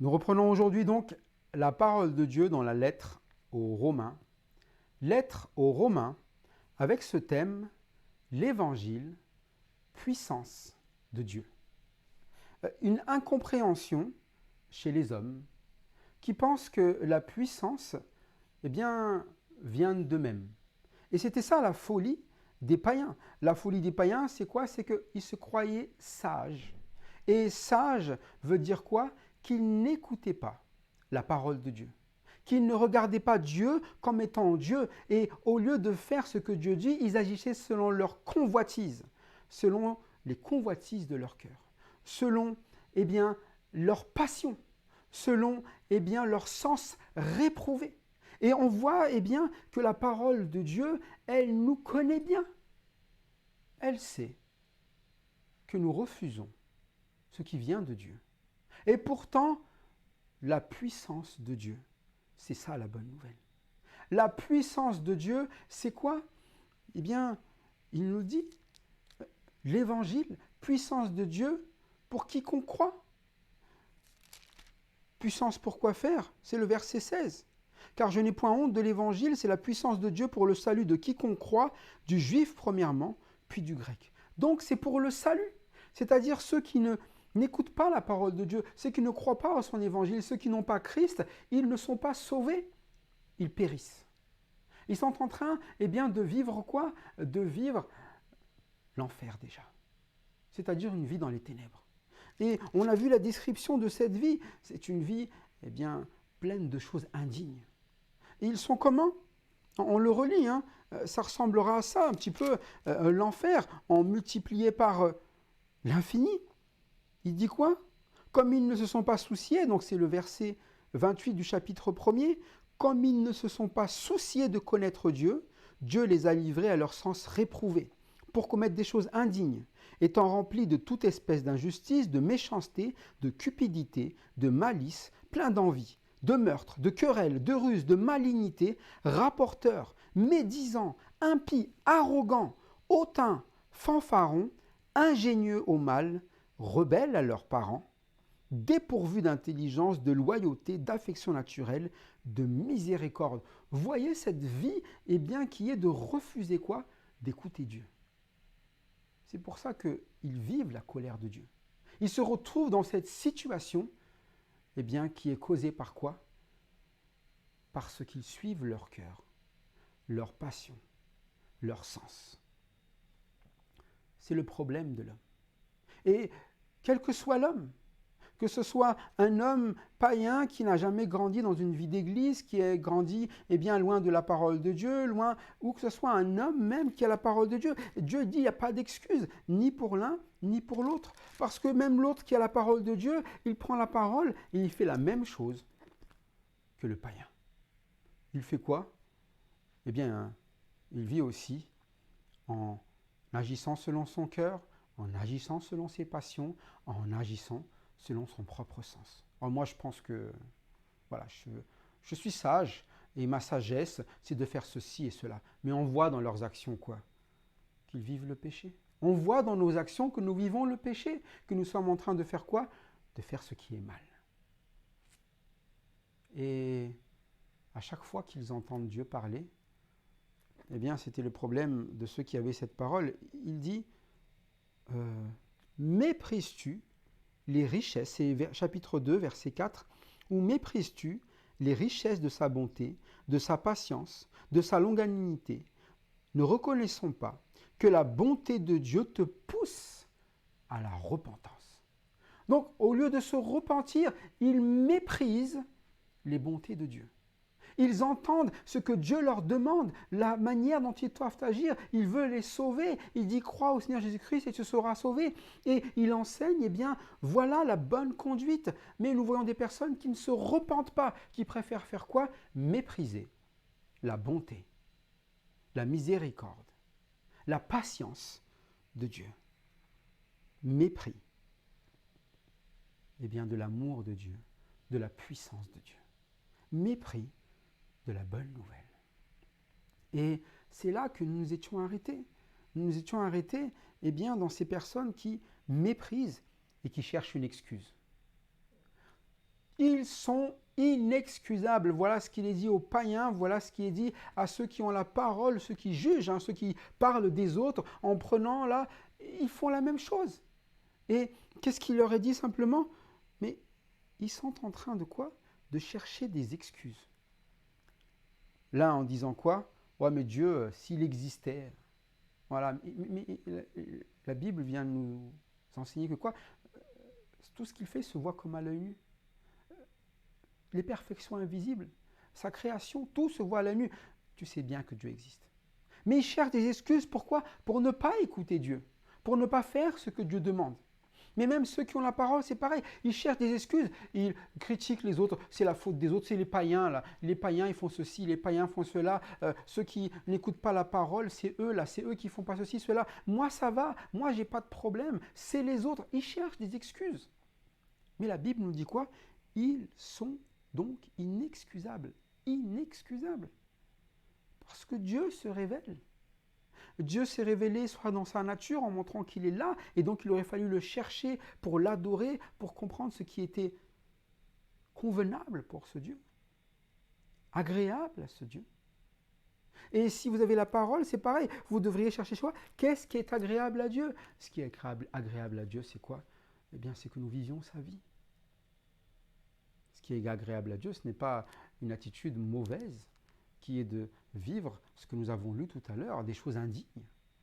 Nous reprenons aujourd'hui donc la parole de Dieu dans la lettre aux Romains. Lettre aux Romains avec ce thème, l'Évangile, puissance de Dieu. Une incompréhension chez les hommes qui pensent que la puissance vient d'eux-mêmes. Et c'était ça la folie des païens. La folie des païens, c'est quoi? C'est qu'ils se croyaient sages. Et sage veut dire quoi? Qu'ils n'écoutaient pas la parole de Dieu. Qu'ils ne regardaient pas Dieu comme étant Dieu. Et au lieu de faire ce que Dieu dit, ils agissaient selon leur convoitise, selon les convoitises de leur cœur, selon leur passion, selon leur sens réprouvé. Et on voit que la parole de Dieu, elle nous connaît bien. Elle sait que nous refusons ce qui vient de Dieu. Et pourtant, la puissance de Dieu, c'est ça la bonne nouvelle. La puissance de Dieu, c'est quoi? Eh bien, il nous dit, l'évangile, puissance de Dieu pour quiconque croit. Puissance pour quoi faire? C'est le verset 16. Car je n'ai point honte de l'évangile, c'est la puissance de Dieu pour le salut de quiconque croit, du juif premièrement, puis du grec. Donc c'est pour le salut, c'est-à-dire ceux qui n'écoutent pas la parole de Dieu, ceux qui ne croient pas en son évangile, ceux qui n'ont pas Christ, ils ne sont pas sauvés, ils périssent. Ils sont en train de vivre quoi? De vivre l'enfer déjà, c'est-à-dire une vie dans les ténèbres. Et on a vu la description de cette vie, c'est une vie pleine de choses indignes. Et ils sont comment? On le relit, ça ressemblera à ça, un petit peu l'enfer, en multiplié par l'infini. Il dit quoi? Comme ils ne se sont pas souciés, donc c'est le verset 28 du chapitre 1er, comme ils ne se sont pas souciés de connaître Dieu, Dieu les a livrés à leur sens réprouvé, pour commettre des choses indignes, étant remplis de toute espèce d'injustice, de méchanceté, de cupidité, de malice, plein d'envie, de meurtre, de querelle, de ruse, de malignité, rapporteurs, médisants, impies, arrogants, hautains, fanfarons, ingénieux au mal, rebelles à leurs parents, dépourvus d'intelligence, de loyauté, d'affection naturelle, de miséricorde. Voyez cette vie qui est de refuser quoi? D'écouter Dieu. C'est pour ça qu'ils vivent la colère de Dieu. Ils se retrouvent dans cette situation qui est causée par quoi? Parce qu'ils suivent leur cœur, leur passion, leur sens. C'est le problème de l'homme. Et quel que soit l'homme, que ce soit un homme païen qui n'a jamais grandi dans une vie d'église, qui a grandi loin de la parole de Dieu, loin, ou que ce soit un homme même qui a la parole de Dieu. Dieu dit, il n'y a pas d'excuse, ni pour l'un, ni pour l'autre. Parce que même l'autre qui a la parole de Dieu, il prend la parole et il fait la même chose que le païen. Il fait quoi? Il vit aussi en agissant selon son cœur, en agissant selon ses passions, en agissant selon son propre sens. Alors moi, je pense que voilà, je suis sage et ma sagesse, c'est de faire ceci et cela. Mais on voit dans leurs actions quoi? Qu'ils vivent le péché. On voit dans nos actions que nous vivons le péché, que nous sommes en train de faire quoi? De faire ce qui est mal. Et à chaque fois qu'ils entendent Dieu parler, c'était le problème de ceux qui avaient cette parole. Il dit, méprises-tu les richesses, c'est chapitre 2, verset 4, ou méprises-tu les richesses de sa bonté, de sa patience, de sa longanimité? Ne reconnaissons pas que la bonté de Dieu te pousse à la repentance. Donc, au lieu de se repentir, ils méprisent les bontés de Dieu. Ils entendent ce que Dieu leur demande, la manière dont ils doivent agir. Il veut les sauver. Il dit, crois au Seigneur Jésus-Christ et tu seras sauvé. Et il enseigne, voilà la bonne conduite. Mais nous voyons des personnes qui ne se repentent pas, qui préfèrent faire quoi? Mépriser la bonté, la miséricorde, la patience de Dieu. Mépris, de l'amour de Dieu, de la puissance de Dieu. Mépris de la bonne nouvelle. Et c'est là que nous nous étions arrêtés. Nous nous étions arrêtés dans ces personnes qui méprisent et qui cherchent une excuse. Ils sont inexcusables. Voilà ce qu'il est dit aux païens, voilà ce qui est dit à ceux qui ont la parole, ceux qui jugent, ceux qui parlent des autres en prenant là, ils font la même chose. Et qu'est-ce qu'il leur est dit simplement? Mais ils sont en train de quoi? De chercher des excuses. Là, en disant quoi? Ouais, mais Dieu, s'il existait, voilà. Mais la Bible vient nous enseigner que quoi? Tout ce qu'il fait se voit comme à l'œil nu. Les perfections invisibles, sa création, tout se voit à l'œil nu. Tu sais bien que Dieu existe. Mais il cherche des excuses, pourquoi? Pour ne pas écouter Dieu, pour ne pas faire ce que Dieu demande. Mais même ceux qui ont la parole, c'est pareil. Ils cherchent des excuses. Ils critiquent les autres. C'est la faute des autres. C'est les païens, là. Les païens, ils font ceci. Les païens font cela. Ceux qui n'écoutent pas la parole, c'est eux, là. C'est eux qui font pas ceci, cela. Moi, ça va. Moi, j'ai pas de problème. C'est les autres. Ils cherchent des excuses. Mais la Bible nous dit quoi? Ils sont donc inexcusables. Inexcusables. Parce que Dieu se révèle. Dieu s'est révélé soit dans sa nature en montrant qu'il est là, et donc il aurait fallu le chercher pour l'adorer, pour comprendre ce qui était convenable pour ce Dieu, agréable à ce Dieu. Et si vous avez la parole, c'est pareil, vous devriez chercher quoi? Qu'est-ce qui est agréable à Dieu? Ce qui est agréable à Dieu, c'est quoi? Eh bien, c'est que nous vivions sa vie. Ce qui est agréable à Dieu, ce n'est pas une attitude mauvaise, qui est de vivre ce que nous avons lu tout à l'heure, des choses indignes,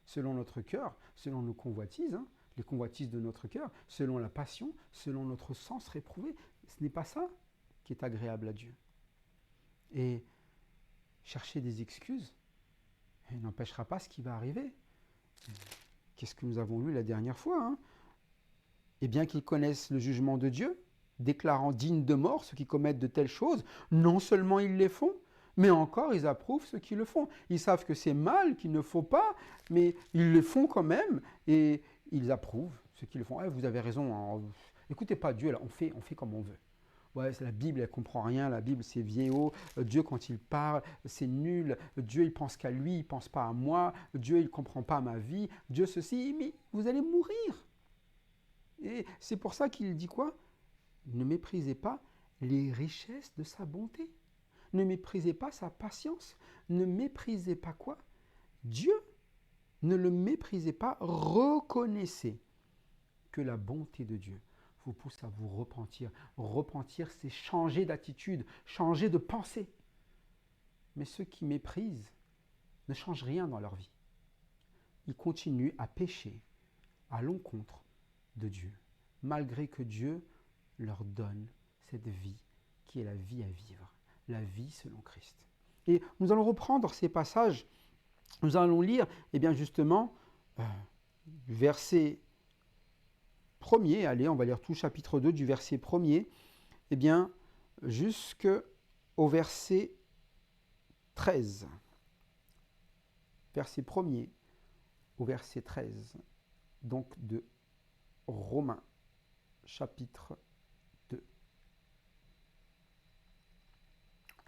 selon notre cœur, selon nos convoitises, les convoitises de notre cœur, selon la passion, selon notre sens réprouvé. Ce n'est pas ça qui est agréable à Dieu. Et chercher des excuses n'empêchera pas ce qui va arriver. Qu'est-ce que nous avons lu la dernière fois? Et bien qu'ils connaissent le jugement de Dieu, déclarant dignes de mort ceux qui commettent de telles choses, non seulement ils les font, mais encore, ils approuvent ceux qui le font. Ils savent que c'est mal, qu'il ne faut pas, mais ils le font quand même et ils approuvent ceux qui le font. Vous avez raison, écoutez pas Dieu, là, on fait comme on veut. Ouais, c'est la Bible, elle ne comprend rien. La Bible, c'est vieillot. Dieu, quand il parle, c'est nul. Dieu, il pense qu'à lui, il ne pense pas à moi. Dieu, il ne comprend pas ma vie. Dieu, ceci, mais vous allez mourir. Et c'est pour ça qu'il dit quoi? Ne méprisez pas les richesses de sa bonté. Ne méprisez pas sa patience. Ne méprisez pas quoi? Dieu. Ne le méprisez pas. Reconnaissez que la bonté de Dieu vous pousse à vous repentir. Repentir, c'est changer d'attitude, changer de pensée. Mais ceux qui méprisent ne changent rien dans leur vie. Ils continuent à pécher à l'encontre de Dieu, malgré que Dieu leur donne cette vie qui est la vie à vivre, la vie selon Christ. Et nous allons reprendre ces passages, nous allons lire, eh bien justement, verset 1er, allez, on va lire tout chapitre 2 du verset 1er, eh bien, jusqu'au verset 13. Verset 1er au verset 13, donc de Romains, chapitre 2.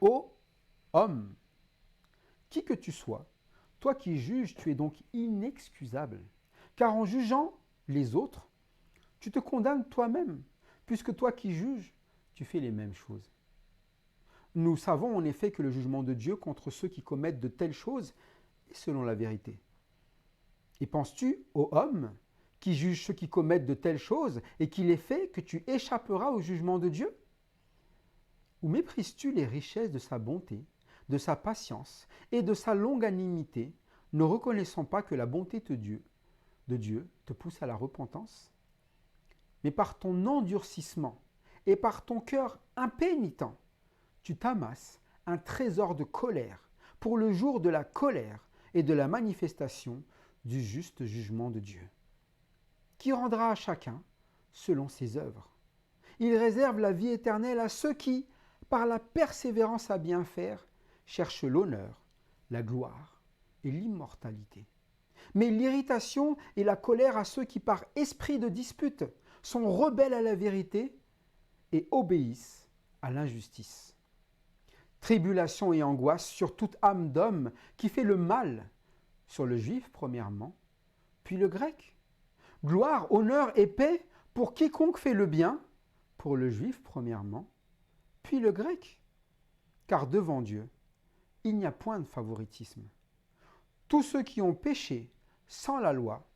Ô homme, qui que tu sois, toi qui juges, tu es donc inexcusable, car en jugeant les autres, tu te condamnes toi-même, puisque toi qui juges, tu fais les mêmes choses. Nous savons en effet que le jugement de Dieu contre ceux qui commettent de telles choses est selon la vérité. Et penses-tu, ô homme, qui juge ceux qui commettent de telles choses et qui les fait, que tu échapperas au jugement de Dieu? Ou méprises-tu les richesses de sa bonté, de sa patience et de sa longanimité, ne reconnaissant pas que la bonté de Dieu te pousse à la repentance? Mais par ton endurcissement et par ton cœur impénitent, tu t'amasses un trésor de colère pour le jour de la colère et de la manifestation du juste jugement de Dieu, qui rendra à chacun selon ses œuvres. Il réserve la vie éternelle à ceux qui, par la persévérance à bien faire, cherchent l'honneur, la gloire et l'immortalité. Mais l'irritation et la colère à ceux qui, par esprit de dispute, sont rebelles à la vérité et obéissent à l'injustice. Tribulation et angoisse sur toute âme d'homme qui fait le mal, sur le juif premièrement, puis le grec. Gloire, honneur et paix pour quiconque fait le bien, pour le juif premièrement, puis le grec. Car devant Dieu, il n'y a point de favoritisme. Tous ceux qui ont péché sans la loi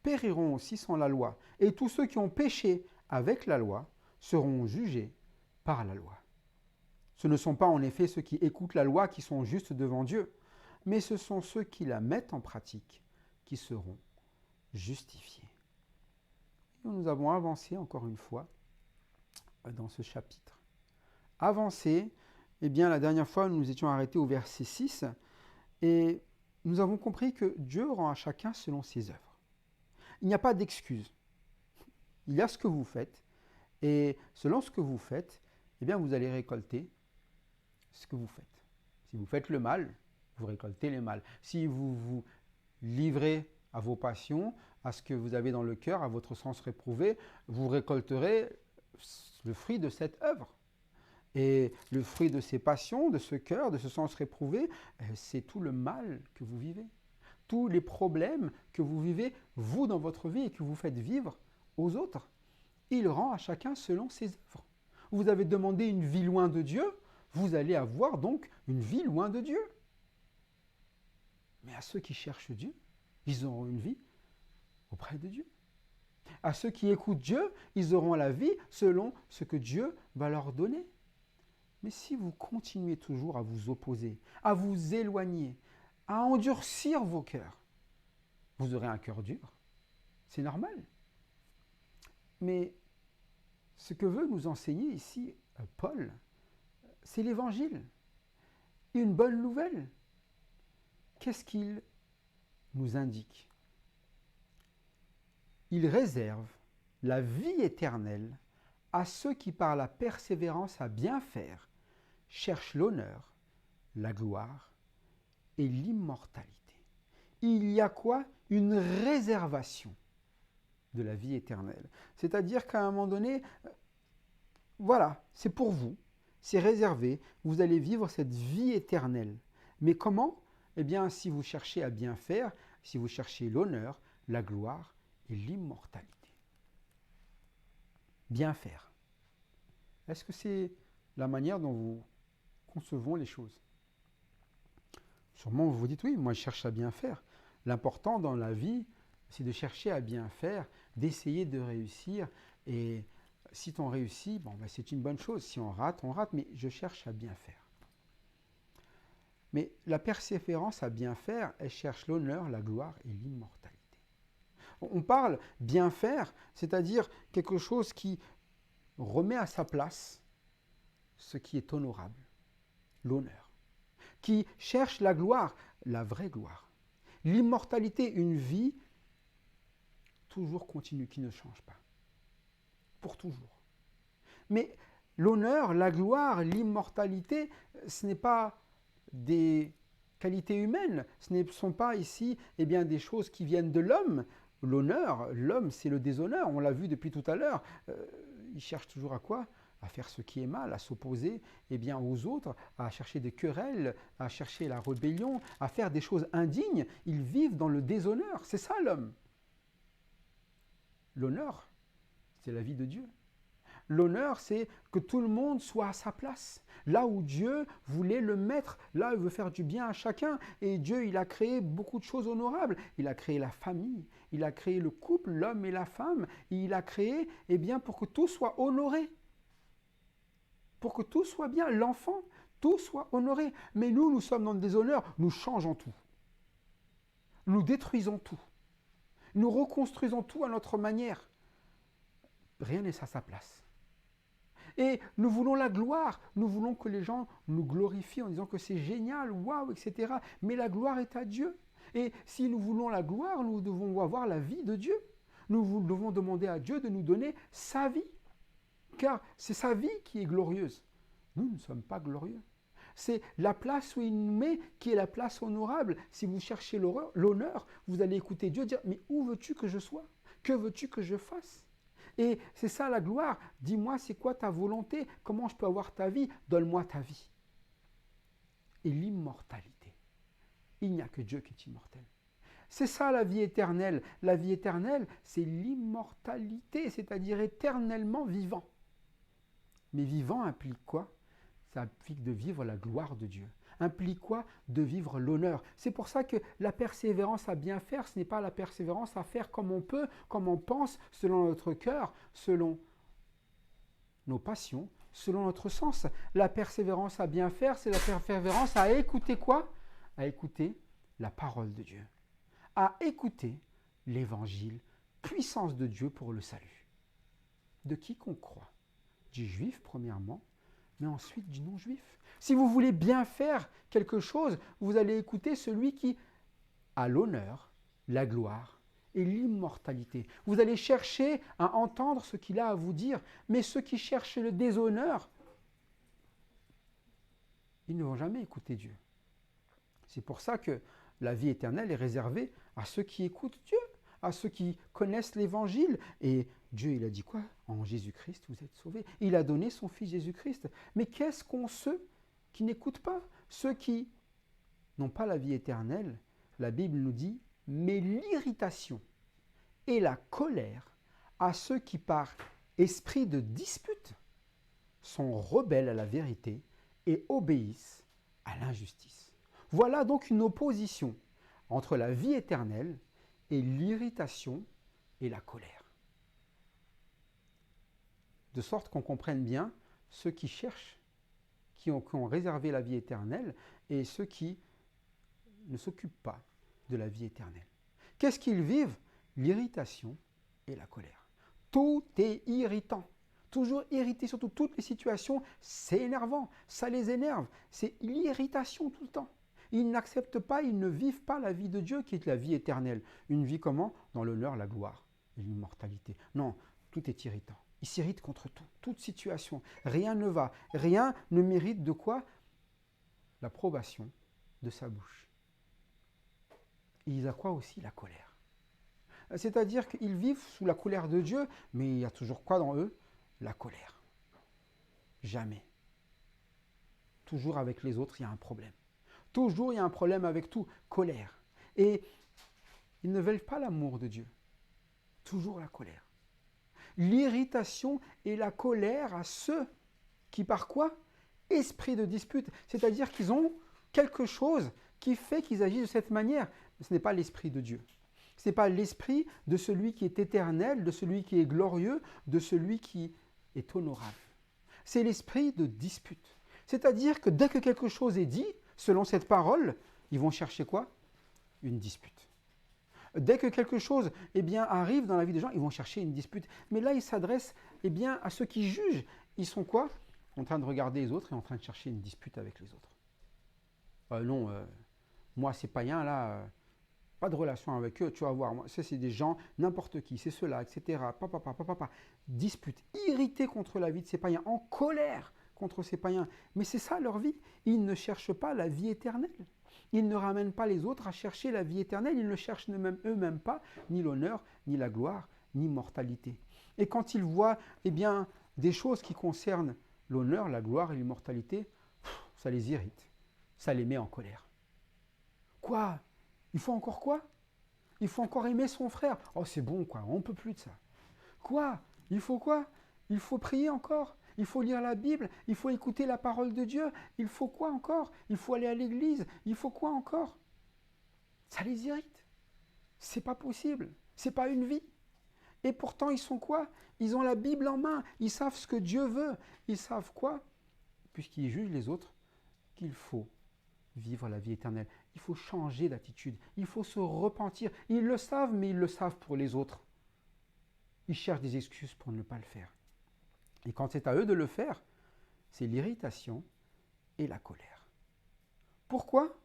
périront aussi sans la loi, et tous ceux qui ont péché avec la loi seront jugés par la loi. Ce ne sont pas en effet ceux qui écoutent la loi qui sont justes devant Dieu, mais ce sont ceux qui la mettent en pratique qui seront justifiés. Et nous avons avancé encore une fois dans ce chapitre. Avancé, eh bien la dernière fois nous étions arrêtés au verset 6 et nous avons compris que Dieu rend à chacun selon ses œuvres. Il n'y a pas d'excuse. Il y a ce que vous faites et selon ce que vous faites, eh bien vous allez récolter ce que vous faites. Si vous faites le mal, vous récoltez le mal. Si vous vous livrez à vos passions, à ce que vous avez dans le cœur, à votre sens réprouvé, vous récolterez le fruit de cette œuvre. Et le fruit de ces passions, de ce cœur, de ce sens réprouvé, c'est tout le mal que vous vivez. Tous les problèmes que vous vivez, vous, dans votre vie, et que vous faites vivre aux autres. Il rend à chacun selon ses œuvres. Vous avez demandé une vie loin de Dieu, vous allez avoir donc une vie loin de Dieu. Mais à ceux qui cherchent Dieu, ils auront une vie auprès de Dieu. À ceux qui écoutent Dieu, ils auront la vie selon ce que Dieu va leur donner. Mais si vous continuez toujours à vous opposer, à vous éloigner, à endurcir vos cœurs, vous aurez un cœur dur. C'est normal. Mais ce que veut nous enseigner ici Paul, c'est l'évangile. Une bonne nouvelle. Qu'est-ce qu'il nous indique? Il réserve la vie éternelle à ceux qui, par la persévérance à bien faire, cherchent l'honneur, la gloire et l'immortalité. Il y a quoi? Une réservation de la vie éternelle. C'est-à-dire qu'à un moment donné, voilà, c'est pour vous, c'est réservé, vous allez vivre cette vie éternelle. Mais comment? Eh bien, si vous cherchez à bien faire, si vous cherchez l'honneur, la gloire et l'immortalité. Bien faire. Est-ce que c'est la manière dont vous concevons les choses? Sûrement vous vous dites oui, moi je cherche à bien faire. L'important dans la vie, c'est de chercher à bien faire, d'essayer de réussir. Et si on réussit, bon, ben c'est une bonne chose. Si on rate, mais je cherche à bien faire. Mais la persévérance à bien faire, elle cherche l'honneur, la gloire et l'immortalité. On parle bien faire, c'est-à-dire quelque chose qui remet à sa place ce qui est honorable, l'honneur, qui cherche la gloire, la vraie gloire, l'immortalité, une vie toujours continue, qui ne change pas, pour toujours. Mais l'honneur, la gloire, l'immortalité, ce n'est pas des qualités humaines, ce ne sont pas ici des choses qui viennent de l'homme. L'honneur, l'homme, c'est le déshonneur, on l'a vu depuis tout à l'heure. Il cherche toujours à quoi? À faire ce qui est mal, à s'opposer aux autres, à chercher des querelles, à chercher la rébellion, à faire des choses indignes. Ils vivent dans le déshonneur, c'est ça l'homme. L'honneur, c'est la vie de Dieu. L'honneur, c'est que tout le monde soit à sa place. Là où Dieu voulait le mettre, là il veut faire du bien à chacun. Et Dieu, il a créé beaucoup de choses honorables. Il a créé la famille, il a créé le couple, l'homme et la femme. Et il a créé pour que tout soit honoré. Pour que tout soit bien, l'enfant, tout soit honoré. Mais nous sommes dans le déshonneur, nous changeons tout. Nous détruisons tout. Nous reconstruisons tout à notre manière. Rien n'est à sa place. Et nous voulons la gloire, nous voulons que les gens nous glorifient en disant que c'est génial, waouh, etc. Mais la gloire est à Dieu. Et si nous voulons la gloire, nous devons avoir la vie de Dieu. Nous devons demander à Dieu de nous donner sa vie. Car c'est sa vie qui est glorieuse. Nous ne sommes pas glorieux. C'est la place où il nous met qui est la place honorable. Si vous cherchez l'honneur, vous allez écouter Dieu dire « Mais où veux-tu que je sois? Que veux-tu que je fasse ?» Et c'est ça la gloire. Dis-moi, c'est quoi ta volonté? Comment je peux avoir ta vie? Donne-moi ta vie. Et l'immortalité. Il n'y a que Dieu qui est immortel. C'est ça la vie éternelle. La vie éternelle, c'est l'immortalité, c'est-à-dire éternellement vivant. Mais vivant implique quoi? Ça implique de vivre la gloire de Dieu. Implique quoi? De vivre l'honneur. C'est pour ça que la persévérance à bien faire, ce n'est pas la persévérance à faire comme on peut, comme on pense, selon notre cœur, selon nos passions, selon notre sens. La persévérance à bien faire, c'est la persévérance à écouter quoi? À écouter la parole de Dieu. À écouter l'évangile, puissance de Dieu pour le salut. De qui qu'on croit? Du juif premièrement, mais ensuite du non-juif. Si vous voulez bien faire quelque chose, vous allez écouter celui qui a l'honneur, la gloire et l'immortalité. Vous allez chercher à entendre ce qu'il a à vous dire, mais ceux qui cherchent le déshonneur, ils ne vont jamais écouter Dieu. C'est pour ça que la vie éternelle est réservée à ceux qui écoutent Dieu, à ceux qui connaissent l'Évangile. Et Dieu, il a dit quoi? En Jésus-Christ, vous êtes sauvés. Il a donné son Fils Jésus-Christ. Mais qu'est-ce qu'ont ceux qui n'écoutent pas? Ceux qui n'ont pas la vie éternelle, la Bible nous dit, mais l'irritation et la colère à ceux qui, par esprit de dispute, sont rebelles à la vérité et obéissent à l'injustice. Voilà donc une opposition entre la vie éternelle et l'irritation et la colère. De sorte qu'on comprenne bien ceux qui cherchent, qui ont réservé la vie éternelle et ceux qui ne s'occupent pas de la vie éternelle. Qu'est-ce qu'ils vivent? L'irritation et la colère. Tout est irritant. Toujours irrité, surtout toutes les situations, c'est énervant, ça les énerve. C'est l'irritation tout le temps. Ils n'acceptent pas, ils ne vivent pas la vie de Dieu qui est la vie éternelle. Une vie comment? Dans l'honneur, la gloire et l'immortalité. Non, tout est irritant. Ils s'irritent contre tout, toute situation. Rien ne va, rien ne mérite de quoi? L'approbation de sa bouche. Et ils ont quoi aussi? La colère. C'est-à-dire qu'ils vivent sous la colère de Dieu, mais il y a toujours quoi dans eux? La colère. Jamais. Toujours avec les autres, il y a un problème. Toujours, il y a un problème avec tout. Colère. Et ils ne veulent pas l'amour de Dieu. Toujours la colère. L'irritation et la colère à ceux qui, par quoi? Esprit de dispute. C'est-à-dire qu'ils ont quelque chose qui fait qu'ils agissent de cette manière. Ce n'est pas l'esprit de Dieu. Ce n'est pas l'esprit de celui qui est éternel, de celui qui est glorieux, de celui qui est honorable. C'est l'esprit de dispute. C'est-à-dire que dès que quelque chose est dit, selon cette parole, ils vont chercher quoi? Une dispute. Dès que quelque chose arrive dans la vie des gens, ils vont chercher une dispute. Mais là, ils s'adressent à ceux qui jugent. Ils sont quoi? En train de regarder les autres et en train de chercher une dispute avec les autres. Moi, ces païens là, pas de relation avec eux, tu vas voir. Moi, ça, c'est des gens, n'importe qui, c'est ceux-là, etc. Dispute, irrité contre la vie de ces païens, en colère contre ces païens. Mais c'est ça leur vie. Ils ne cherchent pas la vie éternelle. Ils ne ramènent pas les autres à chercher la vie éternelle. Ils ne cherchent eux-mêmes pas ni l'honneur, ni la gloire, ni l'immortalité. Et quand ils voient des choses qui concernent l'honneur, la gloire et l'immortalité, ça les irrite. Ça les met en colère. Quoi? Il faut encore quoi? Il faut encore aimer son frère. Oh, c'est bon, quoi. On ne peut plus de ça. Quoi? Il faut quoi? Il faut prier encore. Il faut lire la Bible. Il faut écouter la parole de Dieu. Il faut quoi encore? Il faut aller à l'église. Il faut quoi encore? Ça les irrite. C'est pas possible. C'est pas une vie. Et pourtant, ils sont quoi? Ils ont la Bible en main. Ils savent ce que Dieu veut. Ils savent quoi? Puisqu'ils jugent les autres, qu'il faut vivre la vie éternelle. Il faut changer d'attitude. Il faut se repentir. Ils le savent, mais ils le savent pour les autres. Ils cherchent des excuses pour ne pas le faire. Et quand c'est à eux de le faire, c'est l'irritation et la colère. Pourquoi?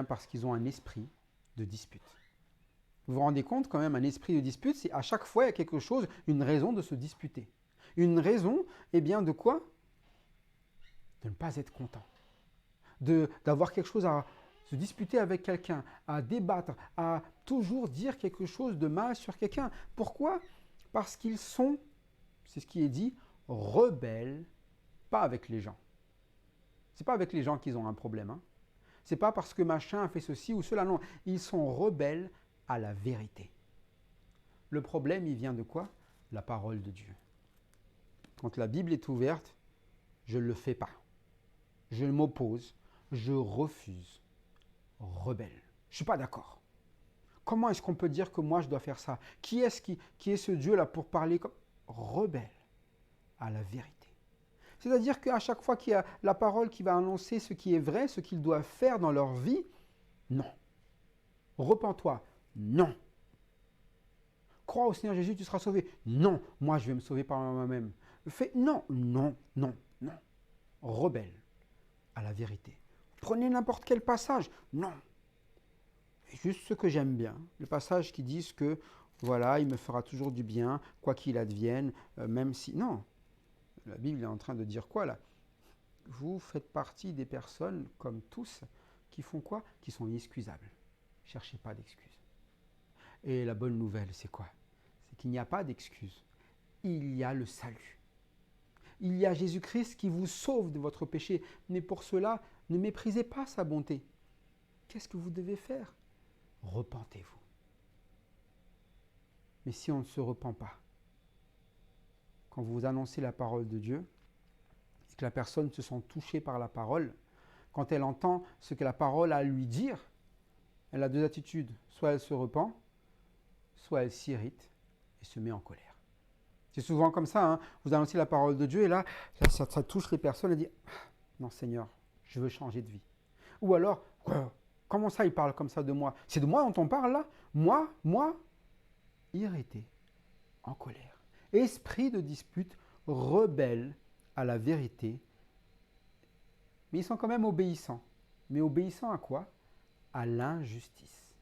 Parce qu'ils ont un esprit de dispute. Vous vous rendez compte quand même, un esprit de dispute, c'est à chaque fois il y a quelque chose, une raison de se disputer. Une raison, de quoi? De ne pas être content. D'avoir quelque chose à se disputer avec quelqu'un, à débattre, à toujours dire quelque chose de mal sur quelqu'un. Pourquoi? Parce qu'ils sont, c'est ce qui est dit, rebelles, pas avec les gens. C'est pas avec les gens qu'ils ont un problème. C'est pas parce que machin a fait ceci ou cela, non. Ils sont rebelles à la vérité. Le problème, il vient de quoi? La parole de Dieu. Quand la Bible est ouverte, je ne le fais pas. je m'oppose, je refuse, rebelle. Je ne suis pas d'accord. Comment est-ce qu'on peut dire que moi je dois faire ça? Qui est ce Dieu-là pour parler comme rebelle à la vérité? C'est-à-dire qu'à chaque fois qu'il y a la parole qui va annoncer ce qui est vrai, ce qu'ils doivent faire dans leur vie, non. Repens-toi, non. Crois au Seigneur Jésus, tu seras sauvé. Non, moi je vais me sauver par moi-même. Fais non, non, non, non. Rebelle à la vérité. Prenez n'importe quel passage. Non. Juste ce que j'aime bien. Le passage qui dit que, voilà, il me fera toujours du bien, quoi qu'il advienne, même si... Non. La Bible est en train de dire quoi là? Vous faites partie des personnes, comme tous, qui font quoi? Qui sont inexcusables. Cherchez pas d'excuses. Et la bonne nouvelle, c'est quoi? C'est qu'il n'y a pas d'excuses. Il y a le salut. Il y a Jésus-Christ qui vous sauve de votre péché. Mais pour cela, ne méprisez pas sa bonté. Qu'est-ce que vous devez faire? Repentez-vous. Mais si on ne se repent pas, quand vous annoncez la parole de Dieu, et que la personne se sent touchée par la parole, quand elle entend ce que la parole a à lui dire, elle a deux attitudes. Soit elle se repent, soit elle s'irrite et se met en colère. C'est souvent comme ça, hein. Vous annoncez la parole de Dieu et là, ça touche les personnes et dit « Non Seigneur, je veux changer de vie. » Ou alors « Comment ça il parle comme ça de moi? C'est de moi dont on parle là? Moi, irrité, en colère. Esprit de dispute, rebelle à la vérité. Mais ils sont quand même obéissants. Mais obéissants à quoi? À l'injustice.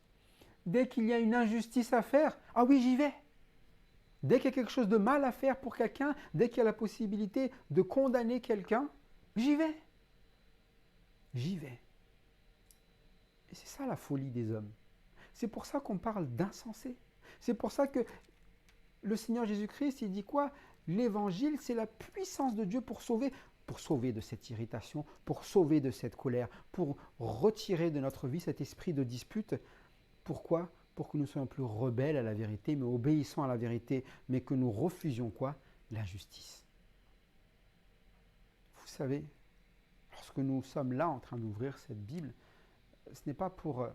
Dès qu'il y a une injustice à faire, ah oui, j'y vais. Dès qu'il y a quelque chose de mal à faire pour quelqu'un, dès qu'il y a la possibilité de condamner quelqu'un, j'y vais. J'y vais. Et c'est ça la folie des hommes. C'est pour ça qu'on parle d'insensé. C'est pour ça que le Seigneur Jésus-Christ, il dit quoi? L'évangile, c'est la puissance de Dieu pour sauver de cette irritation, pour sauver de cette colère, pour retirer de notre vie cet esprit de dispute. Pourquoi? Pour que nous soyons plus rebelles à la vérité, mais obéissants à la vérité, mais que nous refusions quoi? La justice. Vous savez, lorsque nous sommes là en train d'ouvrir cette Bible, ce n'est pas pour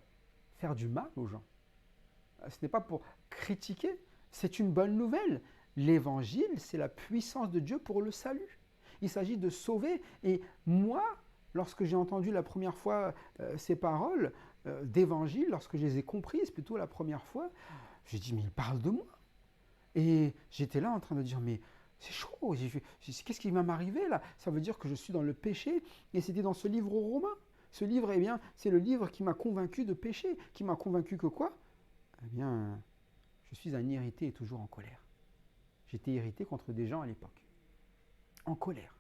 faire du mal aux gens. Ce n'est pas pour critiquer. C'est une bonne nouvelle. L'évangile, c'est la puissance de Dieu pour le salut. Il s'agit de sauver. Et moi, lorsque j'ai entendu la première fois ces paroles d'évangile, lorsque je les ai comprises plutôt la première fois, j'ai dit, mais il parle de moi. Et j'étais là en train de dire, mais c'est chaud, qu'est-ce qui va m'arriver là? Ça veut dire que je suis dans le péché. Et c'était dans ce livre aux Romains. Ce livre, eh bien, c'est le livre qui m'a convaincu de péché, qui m'a convaincu que quoi? Eh bien, je suis un irrité et toujours en colère. J'étais irrité contre des gens à l'époque. En colère.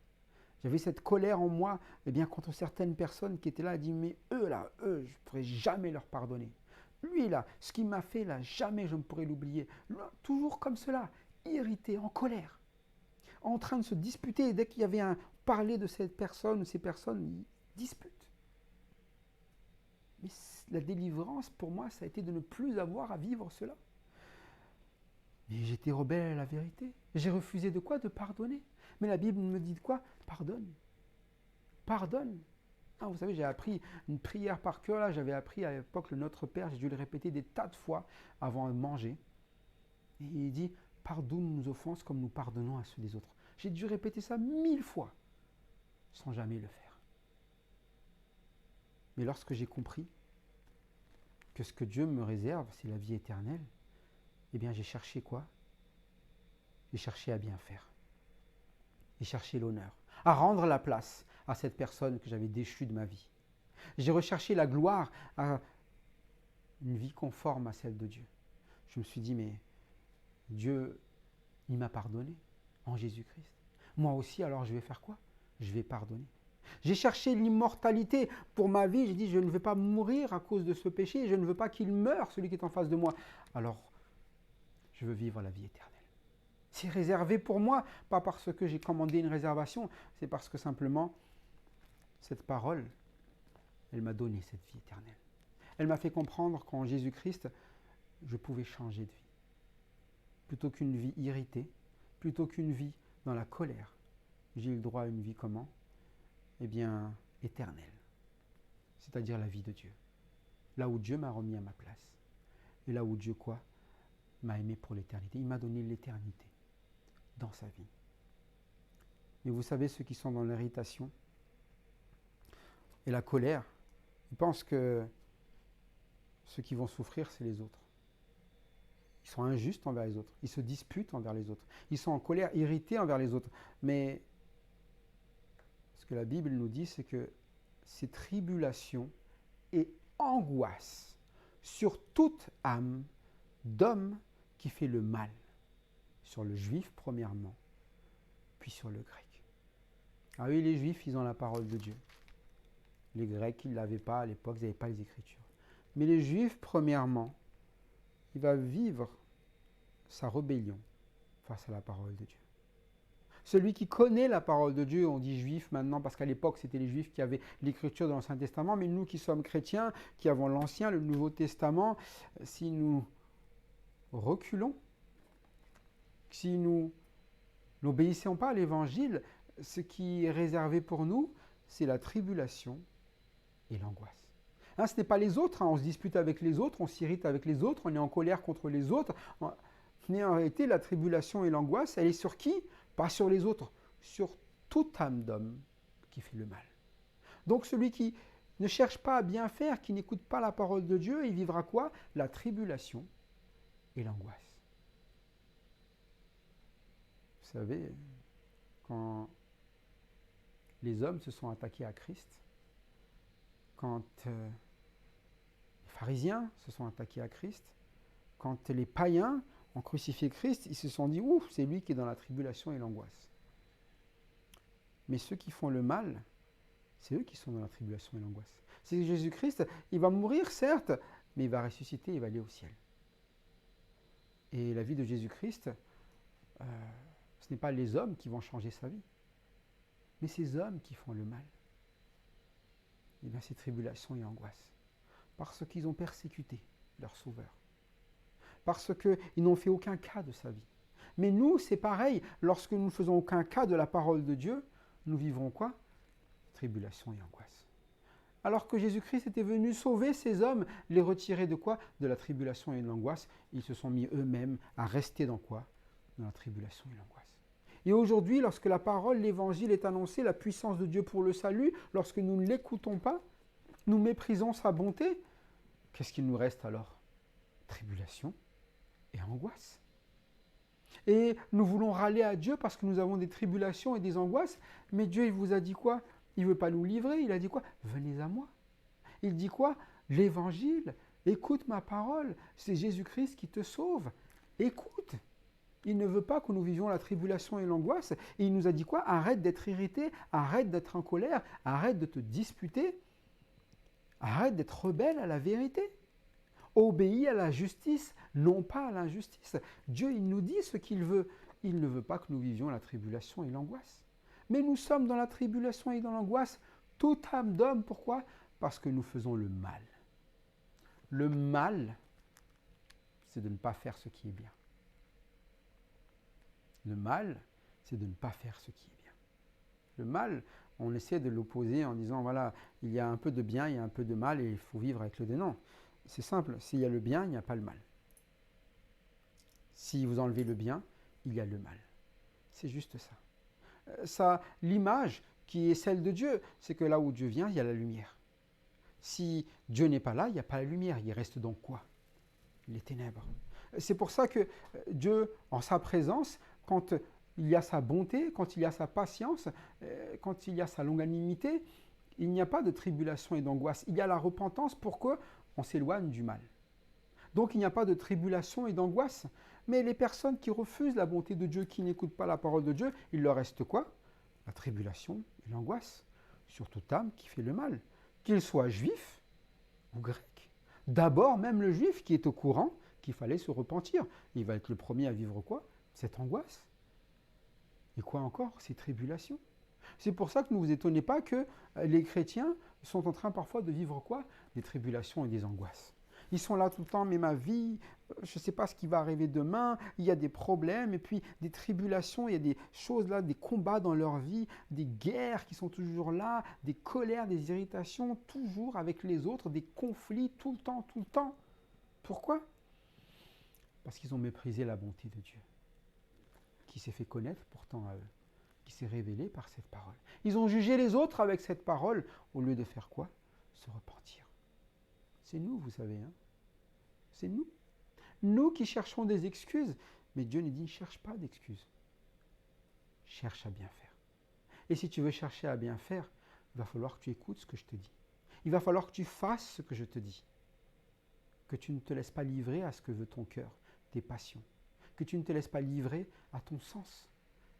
J'avais cette colère en moi, eh bien, contre certaines personnes qui étaient là et dit, mais eux, je ne pourrais jamais leur pardonner. Lui, là, ce qu'il m'a fait, là, jamais je ne pourrais l'oublier. Toujours comme cela, irrité, en colère, en train de se disputer. Et dès qu'il y avait un parler de cette personne, ces personnes, ils disputent. Mais la délivrance, pour moi, ça a été de ne plus avoir à vivre cela. Mais j'étais rebelle à la vérité. J'ai refusé de quoi? De pardonner. Mais la Bible me dit de quoi? Pardonne. Pardonne. Ah, vous savez, j'ai appris une prière par cœur. Là, j'avais appris à l'époque le Notre Père. J'ai dû le répéter des tas de fois avant de manger. Et il dit, pardonne nos offenses comme nous pardonnons à ceux des autres. J'ai dû répéter ça 1000 fois sans jamais le faire. Mais lorsque j'ai compris que ce que Dieu me réserve, c'est la vie éternelle, eh bien j'ai cherché quoi? J'ai cherché à bien faire. J'ai cherché l'honneur, à rendre la place à cette personne que j'avais déchue de ma vie. J'ai recherché la gloire à une vie conforme à celle de Dieu. Je me suis dit, mais Dieu, il m'a pardonné en Jésus-Christ. Moi aussi, alors je vais faire quoi? Je vais pardonner. J'ai cherché l'immortalité pour ma vie. J'ai dit, je ne veux pas mourir à cause de ce péché. Je ne veux pas qu'il meure, celui qui est en face de moi. Alors, je veux vivre la vie éternelle. C'est réservé pour moi, pas parce que j'ai commandé une réservation, c'est parce que simplement, cette parole, elle m'a donné cette vie éternelle. Elle m'a fait comprendre qu'en Jésus-Christ, je pouvais changer de vie. Plutôt qu'une vie irritée, plutôt qu'une vie dans la colère, j'ai eu le droit à une vie comment? Eh bien, éternelle, c'est-à-dire la vie de Dieu. Là où Dieu m'a remis à ma place. Et là où Dieu, quoi, m'a aimé pour l'éternité. Il m'a donné l'éternité dans sa vie. Mais vous savez, ceux qui sont dans l'irritation et la colère, ils pensent que ceux qui vont souffrir, c'est les autres. Ils sont injustes envers les autres. Ils se disputent envers les autres. Ils sont en colère, irrités envers les autres. Mais ce que la Bible nous dit, c'est que ces tribulations et angoisses sur toute âme d'homme qui fait le mal, sur le juif premièrement, puis sur le grec. Ah oui, les juifs, ils ont la parole de Dieu. Les grecs, ils ne l'avaient pas à l'époque, ils n'avaient pas les Écritures. Mais les juifs, premièrement, il va vivre sa rébellion face à la parole de Dieu. Celui qui connaît la parole de Dieu, on dit juif maintenant, parce qu'à l'époque, c'était les juifs qui avaient l'écriture de l'Ancien Testament, mais nous qui sommes chrétiens, qui avons l'Ancien, le Nouveau Testament, si nous reculons, si nous n'obéissons pas à l'Évangile, ce qui est réservé pour nous, c'est la tribulation et l'angoisse. Hein, ce n'est pas les autres, hein, on se dispute avec les autres, on s'irrite avec les autres, on est en colère contre les autres. Mais en réalité, la tribulation et l'angoisse, elle est sur qui? Pas sur les autres, sur toute âme d'homme qui fait le mal. Donc celui qui ne cherche pas à bien faire, qui n'écoute pas la parole de Dieu, il vivra quoi? La tribulation et l'angoisse. Vous savez, quand les hommes se sont attaqués à Christ, quand les pharisiens se sont attaqués à Christ, quand les païens ont crucifié Christ, ils se sont dit « Ouf, c'est lui qui est dans la tribulation et l'angoisse ». Mais ceux qui font le mal, c'est eux qui sont dans la tribulation et l'angoisse. C'est Jésus-Christ, il va mourir certes, mais il va ressusciter, il va aller au ciel. Et la vie de Jésus-Christ, ce n'est pas les hommes qui vont changer sa vie, mais ces hommes qui font le mal. Et bien c'est tribulation et angoisse. Parce qu'ils ont persécuté leur Sauveur. Parce qu'ils n'ont fait aucun cas de sa vie. Mais nous, c'est pareil, lorsque nous ne faisons aucun cas de la parole de Dieu, nous vivrons quoi? Tribulation et angoisse. Alors que Jésus-Christ était venu sauver ces hommes, les retirer de quoi? De la tribulation et de l'angoisse. Ils se sont mis eux-mêmes à rester dans quoi? Dans la tribulation et l'angoisse. Et aujourd'hui, lorsque la parole, l'évangile est annoncée, la puissance de Dieu pour le salut, lorsque nous ne l'écoutons pas, nous méprisons sa bonté, qu'est-ce qu'il nous reste alors? Tribulation et angoisse. Et nous voulons râler à Dieu parce que nous avons des tribulations et des angoisses, mais Dieu, il vous a dit quoi? Il ne veut pas nous livrer, il a dit quoi? Venez à moi. Il dit quoi? L'évangile, écoute ma parole, c'est Jésus-Christ qui te sauve. Écoute. Il ne veut pas que nous vivions la tribulation et l'angoisse. Et il nous a dit quoi? Arrête d'être irrité, arrête d'être en colère, arrête de te disputer, arrête d'être rebelle à la vérité. Obéis à la justice, non pas à l'injustice. Dieu, il nous dit ce qu'il veut. Il ne veut pas que nous vivions la tribulation et l'angoisse. Mais nous sommes dans la tribulation et dans l'angoisse, toute âme d'homme. Pourquoi? Parce que nous faisons le mal. Le mal, c'est de ne pas faire ce qui est bien. Le mal, c'est de ne pas faire ce qui est bien. Le mal, on essaie de l'opposer en disant, voilà, il y a un peu de bien, il y a un peu de mal, et il faut vivre avec le deux. Non, c'est simple, s'il y a le bien, il n'y a pas le mal. Si vous enlevez le bien, il y a le mal. C'est juste ça. L'image qui est celle de Dieu, c'est que là où Dieu vient, il y a la lumière. Si Dieu n'est pas là, il n'y a pas la lumière. Il reste donc quoi? Les ténèbres. C'est pour ça que Dieu, en sa présence, quand il y a sa bonté, quand il y a sa patience, quand il y a sa longanimité, il n'y a pas de tribulation et d'angoisse. Il y a la repentance pour qu'on s'éloigne du mal. Donc il n'y a pas de tribulation et d'angoisse. Mais les personnes qui refusent la bonté de Dieu, qui n'écoutent pas la parole de Dieu, il leur reste quoi? La tribulation et l'angoisse sur toute âme qui fait le mal, qu'il soit juif ou grec. D'abord, même le juif qui est au courant qu'il fallait se repentir, il va être le premier à vivre quoi? Cette angoisse. Et quoi encore? Ces tribulations. C'est pour ça que ne vous étonnez pas que les chrétiens sont en train parfois de vivre quoi? Des tribulations et des angoisses. Ils sont là tout le temps, mais ma vie, je ne sais pas ce qui va arriver demain, il y a des problèmes, et puis des tribulations, il y a des choses là, des combats dans leur vie, des guerres qui sont toujours là, des colères, des irritations, toujours avec les autres, des conflits tout le temps, tout le temps. Pourquoi? Parce qu'ils ont méprisé la bonté de Dieu, qui s'est fait connaître pourtant à eux, qui s'est révélé par cette parole. Ils ont jugé les autres avec cette parole, au lieu de faire quoi? Se repentir. C'est nous, vous savez, hein? C'est nous. Nous qui cherchons des excuses, mais Dieu nous dit, ne cherche pas d'excuses. Cherche à bien faire. Et si tu veux chercher à bien faire, il va falloir que tu écoutes ce que je te dis. Il va falloir que tu fasses ce que je te dis. Que tu ne te laisses pas livrer à ce que veut ton cœur, tes passions. Que tu ne te laisses pas livrer à ton sens.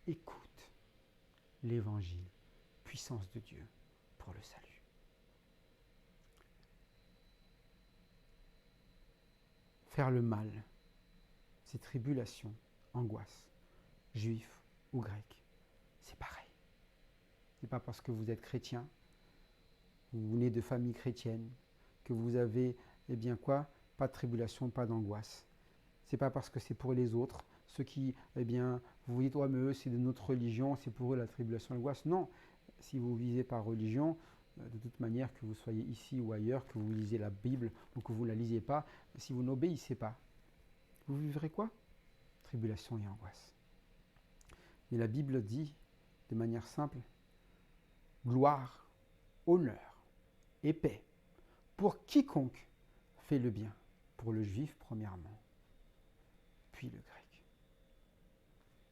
Écoute l'évangile, puissance de Dieu pour le salut. Faire le mal, c'est tribulation, angoisse, juif ou grec, c'est pareil. Ce n'est pas parce que vous êtes chrétien, vous venez de famille chrétienne, que vous avez, eh bien quoi, pas de tribulation, pas d'angoisse. Ce n'est pas parce que c'est pour les autres, ceux qui, eh bien, vous dites, ouais, mais eux, c'est de notre religion, c'est pour eux la tribulation, l'angoisse. Non, si vous visez par religion, de toute manière, que vous soyez ici ou ailleurs, que vous lisez la Bible ou que vous ne la lisiez pas, si vous n'obéissez pas, vous vivrez quoi? Tribulation et angoisse. Mais la Bible dit, de manière simple, gloire, honneur et paix pour quiconque fait le bien, pour le juif premièrement, puis le grec.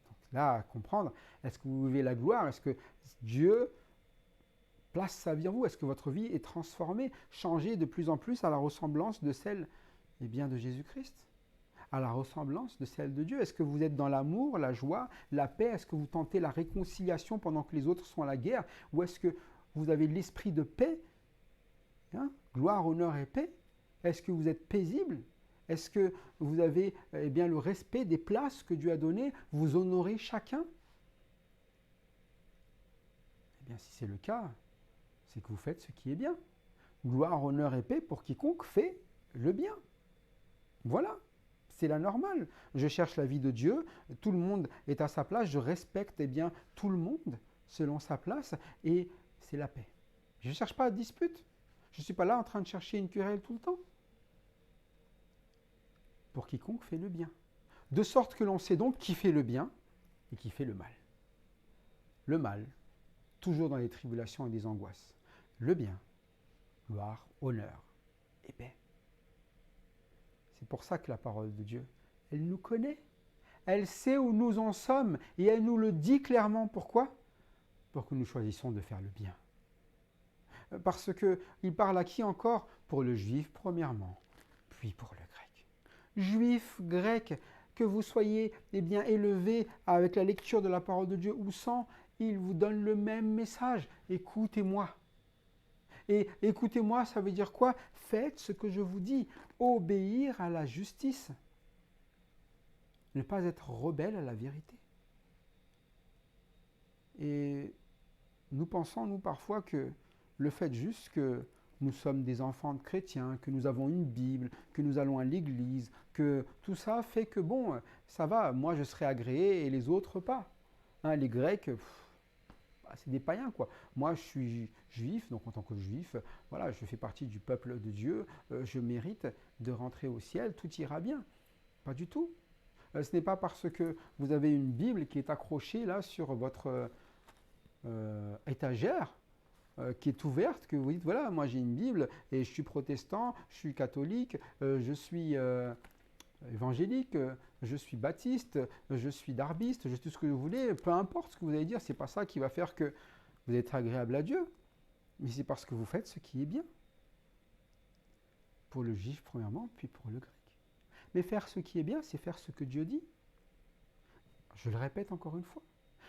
Donc là, à comprendre, est-ce que vous vivez la gloire? Est-ce que Dieu place sa vie en vous? Est-ce que votre vie est transformée, changée de plus en plus à la ressemblance de celle, eh bien, de Jésus-Christ? À la ressemblance de celle de Dieu? Est-ce que vous êtes dans l'amour, la joie, la paix? Est-ce que vous tentez la réconciliation pendant que les autres sont à la guerre? Ou est-ce que vous avez l'esprit de paix? Gloire, honneur et paix? Est-ce que vous êtes paisible? Est-ce que vous avez eh bien, le respect des places que Dieu a données? Vous honorez chacun? Eh bien, si c'est le cas, c'est que vous faites ce qui est bien. Gloire, honneur et paix pour quiconque fait le bien. Voilà, c'est la normale. Je cherche la vie de Dieu, tout le monde est à sa place, je respecte eh bien, tout le monde selon sa place, et c'est la paix. Je ne cherche pas à dispute. Je ne suis pas là en train de chercher une querelle tout le temps. Pour quiconque fait le bien. De sorte que l'on sait donc qui fait le bien et qui fait le mal. Le mal, toujours dans les tribulations et des angoisses. Le bien, gloire, honneur et paix. C'est pour ça que la parole de Dieu, elle nous connaît. Elle sait où nous en sommes et elle nous le dit clairement. Pourquoi? Pour que nous choisissions de faire le bien. Parce qu'il parle à qui encore? Pour le juif premièrement, puis pour le grec. Juif, grec, que vous soyez eh bien, élevé avec la lecture de la parole de Dieu ou sans, il vous donne le même message. Écoutez-moi. Et écoutez-moi, ça veut dire quoi? Faites ce que je vous dis. Obéir à la justice. Ne pas être rebelle à la vérité. Et nous pensons, nous, parfois, que le fait juste que nous sommes des enfants de chrétiens, que nous avons une Bible, que nous allons à l'église, que tout ça fait que, bon, ça va, moi je serai agréé et les autres pas. Hein, les Grecs, c'est des païens, quoi. Moi, je suis juif, donc en tant que juif, voilà, je fais partie du peuple de Dieu, je mérite de rentrer au ciel, tout ira bien. Pas du tout. Ce n'est pas parce que vous avez une Bible qui est accrochée là sur votre étagère, qui est ouverte, que vous dites, voilà, moi j'ai une Bible et je suis protestant, je suis catholique, je suis évangélique, je suis baptiste, je suis darbiste, je suis tout ce que vous voulez, peu importe ce que vous allez dire, c'est pas ça qui va faire que vous êtes agréable à Dieu, mais c'est parce que vous faites ce qui est bien. Pour le juif premièrement, puis pour le grec. Mais faire ce qui est bien, c'est faire ce que Dieu dit. Je le répète encore une fois.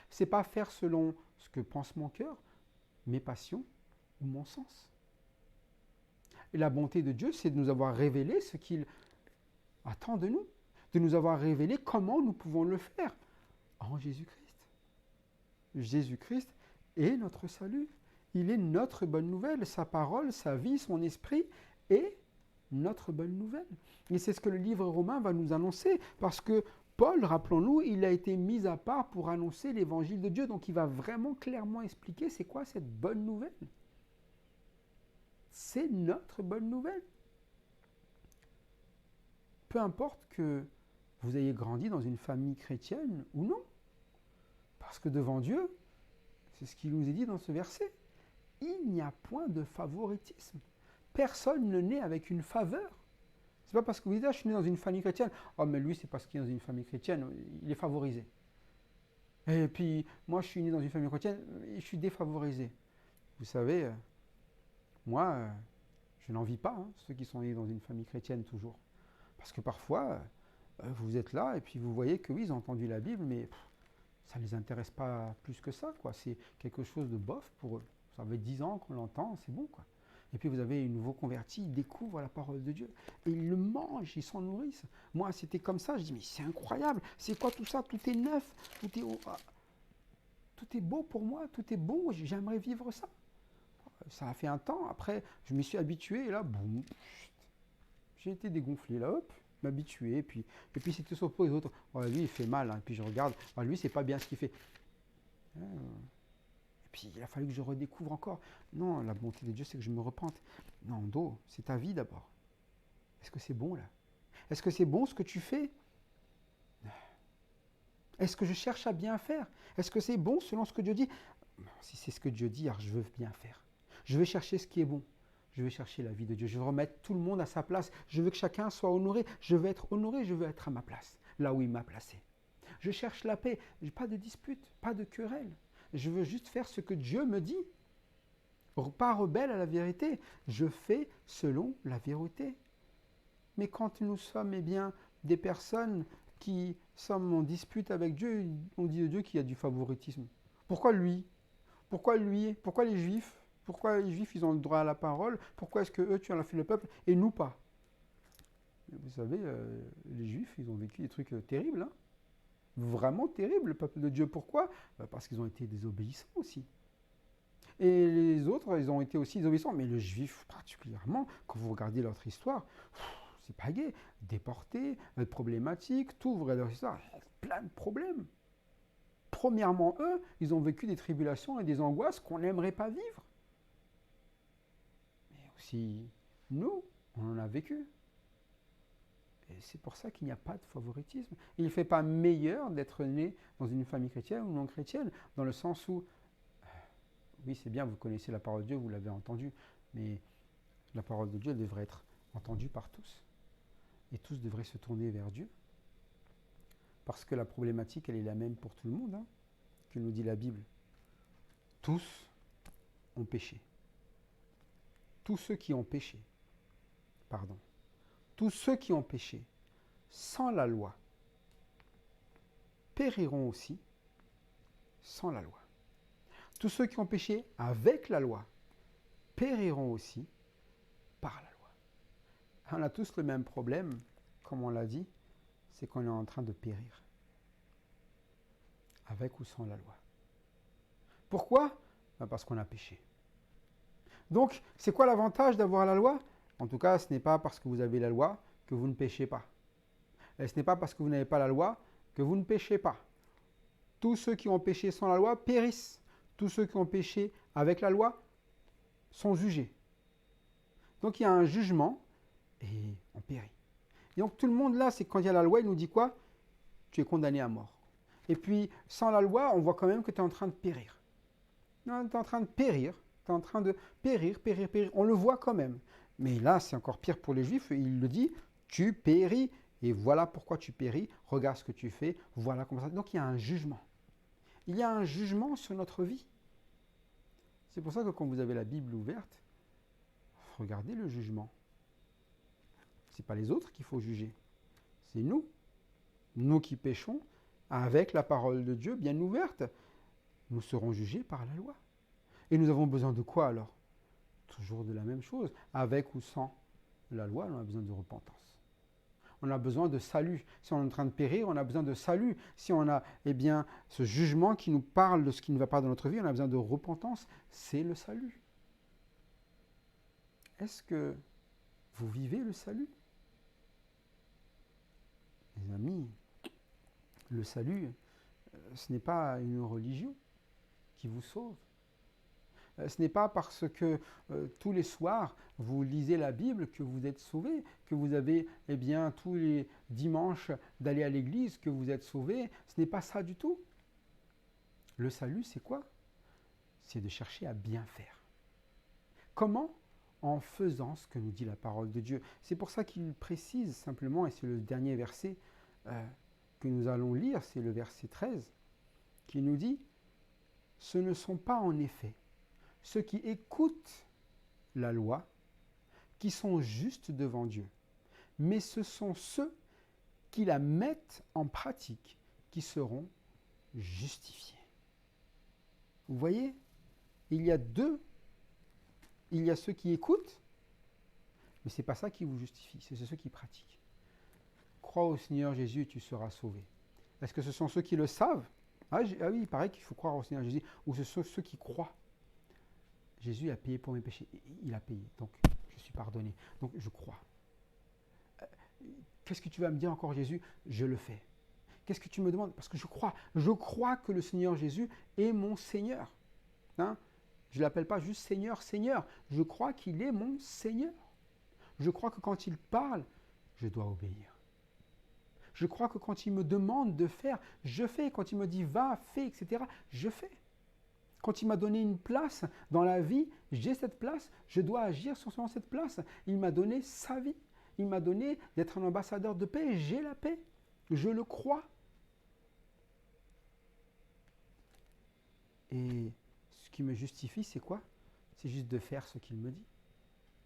C'est pas faire selon ce que pense mon cœur, mes passions ou mon sens. Et la bonté de Dieu, c'est de nous avoir révélé ce qu'il attend de nous, de nous avoir révélé comment nous pouvons le faire en Jésus-Christ. Jésus-Christ est notre salut. Il est notre bonne nouvelle, sa parole, sa vie, son esprit est notre bonne nouvelle. Et c'est ce que le livre romain va nous annoncer, parce que Paul, rappelons-nous, il a été mis à part pour annoncer l'évangile de Dieu. Donc il va vraiment clairement expliquer c'est quoi cette bonne nouvelle. C'est notre bonne nouvelle. Peu importe que vous ayez grandi dans une famille chrétienne ou non. Parce que devant Dieu, c'est ce qu'il nous est dit dans ce verset, il n'y a point de favoritisme. Personne ne naît avec une faveur. C'est pas parce que vous dites, ah, je suis né dans une famille chrétienne, oh mais lui c'est parce qu'il est dans une famille chrétienne, il est favorisé. Et puis moi je suis né dans une famille chrétienne, et je suis défavorisé. Vous savez, moi, je n'envie pas ceux qui sont nés dans une famille chrétienne toujours. Parce que parfois, vous êtes là et puis vous voyez que oui, ils ont entendu la Bible, mais ça ne les intéresse pas plus que ça, quoi. C'est quelque chose de bof pour eux. Ça fait 10 ans qu'on l'entend, c'est bon, quoi. Et puis vous avez un nouveau converti, il découvre la parole de Dieu. Et il le mange, ils s'en nourrissent. Moi, c'était comme ça, je dis, mais c'est incroyable, c'est quoi tout ça? Tout est neuf, tout est beau pour moi, tout est beau, j'aimerais vivre ça. Ça a fait un temps, après, je m'y suis habitué, et là, boum, j'ai été dégonflé, là, hop, m'habituer, et puis c'était sauf pour les autres. Oh, lui, il fait mal, et puis je regarde, oh, lui, c'est pas bien ce qu'il fait. Et puis, il a fallu que je redécouvre encore. Non, la bonté de Dieu, c'est que je me repente. Non, Do, c'est ta vie d'abord. Est-ce que c'est bon, là? Est-ce que c'est bon ce que tu fais? Est-ce que je cherche à bien faire? Est-ce que c'est bon selon ce que Dieu dit? Si c'est ce que Dieu dit, alors je veux bien faire. Je veux chercher ce qui est bon. Je veux chercher la vie de Dieu. Je veux remettre tout le monde à sa place. Je veux que chacun soit honoré. Je veux être honoré, je veux être à ma place, là où il m'a placé. Je cherche la paix. Pas de dispute, pas de querelle. Je veux juste faire ce que Dieu me dit. Pas rebelle à la vérité. Je fais selon la vérité. Mais quand nous sommes des personnes qui sommes en dispute avec Dieu, on dit de Dieu qu'il y a du favoritisme. Pourquoi lui? Pourquoi lui? Pourquoi les Juifs? Pourquoi les Juifs, ils ont le droit à la parole? Pourquoi est-ce que eux, tu en as fait le peuple et nous pas? Vous savez, les Juifs, ils ont vécu des trucs terribles. Vraiment terribles, le peuple de Dieu. Pourquoi? Parce qu'ils ont été désobéissants aussi. Et les autres, ils ont été aussi désobéissants. Mais le Juif, particulièrement, quand vous regardez leur histoire, c'est pas gai. Déportés, problématiques, tout, vous regardez leur histoire, plein de problèmes. Premièrement, eux, ils ont vécu des tribulations et des angoisses qu'on n'aimerait pas vivre. Mais aussi, nous, on en a vécu. Et c'est pour ça qu'il n'y a pas de favoritisme. Il ne fait pas meilleur d'être né dans une famille chrétienne ou non chrétienne, dans le sens où, oui, c'est bien, vous connaissez la parole de Dieu, vous l'avez entendue, mais la parole de Dieu, elle devrait être entendue par tous. Et tous devraient se tourner vers Dieu. Parce que la problématique, elle est la même pour tout le monde, que nous dit la Bible. Tous ont péché. Tous ceux qui ont péché, pardon, tous ceux qui ont péché sans la loi périront aussi sans la loi. Tous ceux qui ont péché avec la loi périront aussi par la loi. On a tous le même problème, comme on l'a dit, c'est qu'on est en train de périr. Avec ou sans la loi. Pourquoi? Parce qu'on a péché. Donc, c'est quoi l'avantage d'avoir la loi? En tout cas, ce n'est pas parce que vous avez la loi que vous ne péchez pas. Et ce n'est pas parce que vous n'avez pas la loi que vous ne péchez pas. Tous ceux qui ont péché sans la loi périssent. Tous ceux qui ont péché avec la loi sont jugés. Donc, il y a un jugement et on périt. Et donc, tout le monde là, c'est quand il y a la loi, il nous dit quoi? Tu es condamné à mort. Et puis, sans la loi, on voit quand même que tu es en train de périr. Non, tu es en train de périr. Tu es en train de périr. On le voit quand même. Mais là, c'est encore pire pour les Juifs. Il le dit, tu péris. Et voilà pourquoi tu péris. Regarde ce que tu fais. Voilà comment ça. Donc, il y a un jugement. Il y a un jugement sur notre vie. C'est pour ça que quand vous avez la Bible ouverte, regardez le jugement. Ce n'est pas les autres qu'il faut juger. C'est nous. Nous qui péchons, avec la parole de Dieu bien ouverte, nous serons jugés par la loi. Et nous avons besoin de quoi alors? Toujours de la même chose. Avec ou sans la loi, on a besoin de repentance. On a besoin de salut. Si on est en train de périr, on a besoin de salut. Si on a ce jugement qui nous parle de ce qui ne va pas dans notre vie, on a besoin de repentance. C'est le salut. Est-ce que Vous vivez le salut? Mes amis, le salut, ce n'est pas une religion qui vous sauve. Ce n'est pas parce que tous les soirs vous lisez la Bible que vous êtes sauvé, que vous avez tous les dimanches d'aller à l'église que vous êtes sauvé. Ce n'est pas ça du tout. Le salut, c'est quoi? C'est de chercher à bien faire. Comment? En faisant ce que nous dit la parole de Dieu. C'est pour ça qu'il précise simplement, et c'est le dernier verset que nous allons lire, c'est le verset 13, qui nous dit « Ce ne sont pas en effet ceux qui écoutent la loi qui sont justes devant Dieu, mais ce sont ceux qui la mettent en pratique qui seront justifiés. » Vous voyez, il y a ceux qui écoutent, mais ce n'est pas ça qui vous justifie, c'est ceux qui pratiquent. Crois au Seigneur Jésus et tu seras sauvé. Est-ce que ce sont ceux qui le savent? Ah oui, il paraît qu'il faut croire au Seigneur Jésus, ou ce sont ceux qui croient. Jésus a payé pour mes péchés. Il a payé, donc je suis pardonné. Donc je crois. Qu'est-ce que tu vas me dire encore, Jésus? Je le fais. Qu'est-ce que tu me demandes? Parce que je crois. Je crois que le Seigneur Jésus est mon Seigneur. Hein? Je ne l'appelle pas juste Seigneur, Seigneur. Je crois qu'il est mon Seigneur. Je crois que quand il parle, je dois obéir. Je crois que quand il me demande de faire, je fais. Quand il me dit va, fais, etc., je fais. Quand il m'a donné une place dans la vie, j'ai cette place, je dois agir sur cette place. Il m'a donné sa vie. Il m'a donné d'être un ambassadeur de paix. J'ai la paix. Je le crois. Et ce qui me justifie, c'est quoi? C'est juste de faire ce qu'il me dit,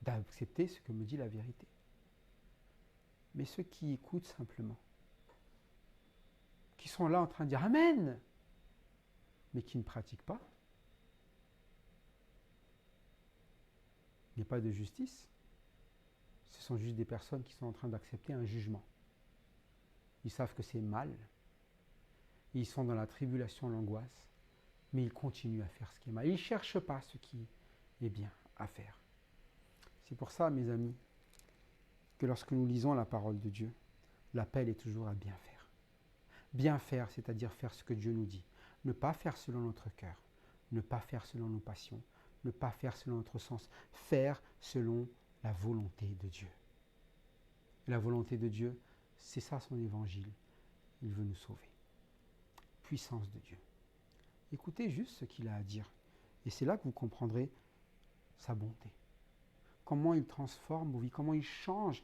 d'accepter ce que me dit la vérité. Mais ceux qui écoutent simplement, qui sont là en train de dire Amen, mais qui ne pratiquent pas, il n'y a pas de justice. Ce sont juste des personnes qui sont en train d'accepter un jugement. Ils savent que c'est mal. Ils sont dans la tribulation, l'angoisse, mais ils continuent à faire ce qui est mal. Ils ne cherchent pas ce qui est bien à faire. C'est pour ça, mes amis, que lorsque nous lisons la parole de Dieu, l'appel est toujours à bien faire. Bien faire, c'est-à-dire faire ce que Dieu nous dit. Ne pas faire selon notre cœur, ne pas faire selon nos passions, ne pas faire selon notre sens, faire selon la volonté de Dieu. Et la volonté de Dieu, c'est ça son évangile. Il veut nous sauver. Puissance de Dieu. Écoutez juste ce qu'il a à dire. Et c'est là que vous comprendrez sa bonté. Comment il transforme vos vies, comment il change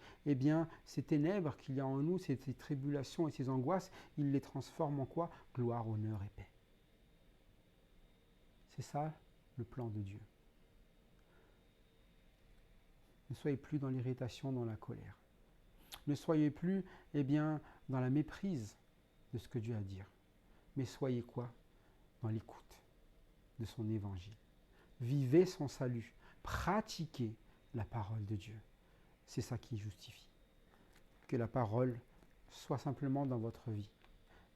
ces ténèbres qu'il y a en nous, ces tribulations et ces angoisses, il les transforme en quoi? Gloire, honneur et paix. C'est ça le plan de Dieu. Ne soyez plus dans l'irritation, dans la colère. Ne soyez plus dans la méprise de ce que Dieu a à dire. Mais soyez quoi? Dans l'écoute de son évangile. Vivez son salut. Pratiquez la parole de Dieu. C'est ça qui justifie. Que la parole soit simplement dans votre vie.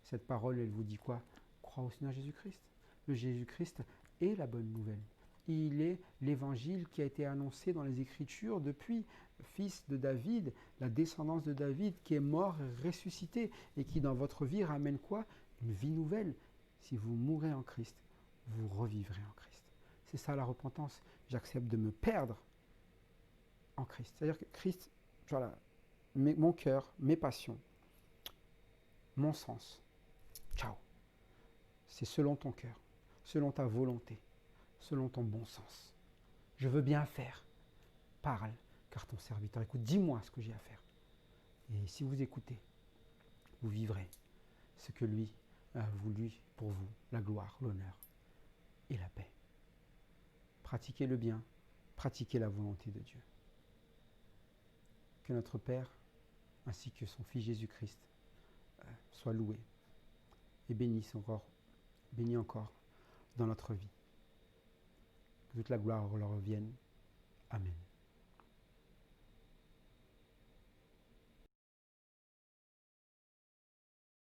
Cette parole, elle vous dit quoi? Crois au Seigneur Jésus-Christ. Le Jésus-Christ est la bonne nouvelle. Il est l'évangile qui a été annoncé dans les Écritures depuis fils de David, la descendance de David qui est mort et ressuscité et qui dans votre vie ramène quoi? Une vie nouvelle. Si vous mourrez en Christ, vous revivrez en Christ. C'est ça la repentance. J'accepte de me perdre en Christ. C'est-à-dire que Christ, voilà, mon cœur, mes passions, mon sens. Ciao. C'est selon ton cœur, selon ta volonté, selon ton bon sens. Je veux bien faire. Parle, car ton serviteur écoute. Dis-moi ce que j'ai à faire. Et si vous écoutez, vous vivrez ce que lui a voulu pour vous, la gloire, l'honneur et la paix. Pratiquez le bien, pratiquez la volonté de Dieu. Que notre Père, ainsi que son Fils Jésus-Christ, soient loués et bénis encore dans notre vie. Que toute la gloire leur revienne. Amen.